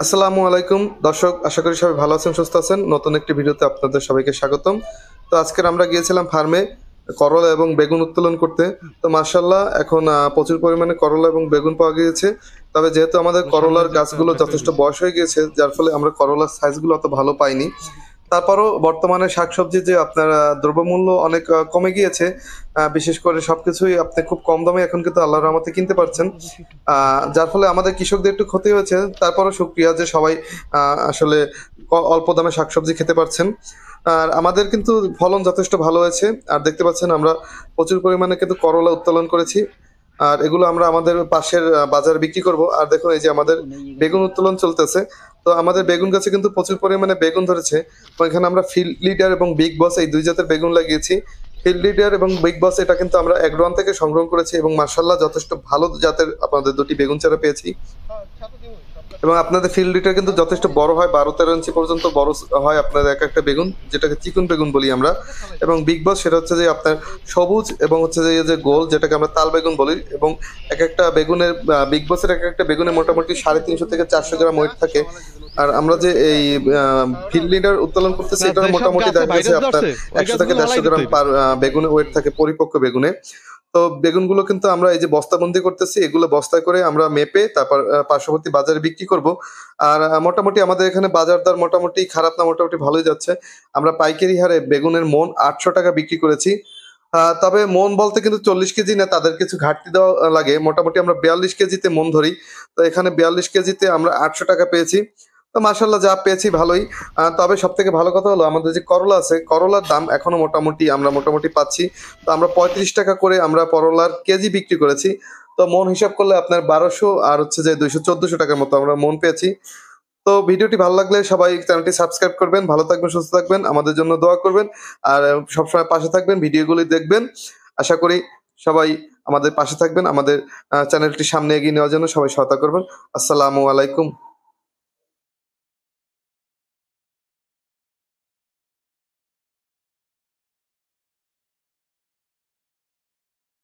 আসসালামু আলাইকুম দর্শক, আশা করি সবাই ভালো আছেন, সুস্থ আছেন। নতুন একটি ভিডিওতে আপনাদের সবাইকে স্বাগতম। তো আজকের আমরা গিয়েছিলাম ফার্মে করলা এবং বেগুন উত্তোলন করতে। তো মাশাআল্লাহ এখন প্রচুর পরিমাণে করলা এবং বেগুন পাওয়া গিয়েছে। তবে যেহেতু আমাদের আমার সামনে করলার যে একটা গাছগুলো ফ্যাক্টরি যথেষ্ট দিছে। বয়স হয়ে গিয়েছে, যার ফলে আমরা করলার সাইজগুলো অত ভালো পাইনি। তারপরও বর্তমানে শাকসবজির যে আপনার দ্রব্যমূল্য অনেক কমে গিয়েছে। বিশেষ করে সবকিছুই আপনি খুব কম দামে এখন কিন্তু আল্লাহর রহমতে কিনতে পারছেন। যার ফলে আমাদের কৃষকদের একটু ক্ষতি হয়েছে। তারপরও শুকরিয়া যে সবাই আসলে অল্প দামে শাকসবজি খেতে পারছেন। আর আমাদের কিন্তু ফলন যথেষ্ট ভালো হয়েছে। আর দেখতে পাচ্ছেন আমরা প্রচুর পরিমাণে কিন্তু করলা উত্তোলন করেছি। আর এগুলো আমরা আমাদের পাশের বাজারে বিক্রি করব। আর দেখুন এই যে আমাদের বেগুন উত্তোলন চলতেছে। তো আমাদের বেগুন গাছে কিন্তু প্রচুর পরিমাণে বেগুন ধরেছে। তো এখানে আমরা ফিল্ড লিডার এবং বিগ বস এই ২ জাতের বেগুন লাগিয়েছি। ফিল্ড লিডার এবং বিগ বস এটা কিন্তু আমরা এগ্রোয়ান থেকে সংগ্রহ করেছি এবং মাশাআল্লাহ যথেষ্ট ভালো জাতের আপনাদের ২ টি বেগুন চারা পেয়েছি। এবং আপনাদের ফিল্ড লিডার কিন্তু যথেষ্ট বড় হয়, ১২-১৩ ইঞ্চি পর্যন্ত বড় হয় আপনাদের একটা বেগুন, যেটাকে চিকন বেগুন বলি আমরা। এবং বিগ বস সেটা হচ্ছে যে আপনার সবুজ এবং হচ্ছে যে এই যে গোল, যেটাকে আমরা তাল বেগুন বলি। এবং একেকটা বেগুনের বিগ বসের একেকটা বেগুনে মোটামুটি ৩৫০ থেকে ৪০০ গ্রাম ওয়েট থাকে। আর আমরা যে এই ফিল্ড লিডার উত্তোলন করতেছি, না এটার যেসব মোটামুটি গাছে দেখা গেছে ভাইরাস আপনার ধরছে ওই ১০০ থেকে গাছগুলো ১৫০ ফালাই দিতে গ্রাম হইবে। পার বেগুনে ওয়েট থাকে, পরিপক্ক বেগুনে। তো বেগুনগুলো কিন্তু আমরা এই যে বস্তাবন্দি করতেছি, এগুলো বস্তায় করে আমরা মেপে তারপর পার্শ্ববর্তী বাজারে বিক্রি করব। আর মোটামুটি আমাদের এখানে বাজার দর মোটামুটি খারাপ না, মোটামুটি ভালোই যাচ্ছে। আমরা পাইকারি হারে বেগুনের মন ৳৮০০ বিক্রি করেছি। তবে মন বলতে কিন্তু ৪০ কেজি না, তাদের কিছু ঘাটতি দেওয়া লাগে। মোটামুটি আমরা ৪২ কেজিতে মন ধরি। তো এখানে ৪২ কেজিতে আমরা ৳৮০০ পেয়েছি। তো মাশাআল্লাহ যা পেয়েছি ভালোই। তবে সবথেকে ভালো কথা হলো আমাদের যে করলা আছে, করলার দাম এখনো মোটামুটি পাচ্ছি। তো আমরা ৳৩৫ করে আমরা করলার কেজি বিক্রি করেছি। তো মন হিসাব করলে আপনার ১২০০ আর হচ্ছে যে ৳২০০-১৪০০ মতো আমরা মন পেয়েছি। তো ভিডিওটি ভালো লাগলে সবাই চ্যানেলটি সাবস্ক্রাইব করবেন। ভালো থাকবেন, সুস্থ থাকবেন। আমাদের জন্য দোয়া করবেন। আর সবসময় পাশে থাকবেন, ভিডিওগুলি দেখবেন। আশা করি সবাই আমাদের পাশে থাকবেন। আমাদের চ্যানেলটি সামনে এগিয়ে নেওয়ার জন্য সবাই সহায়তা করবেন। আসসালামু আলাইকুম।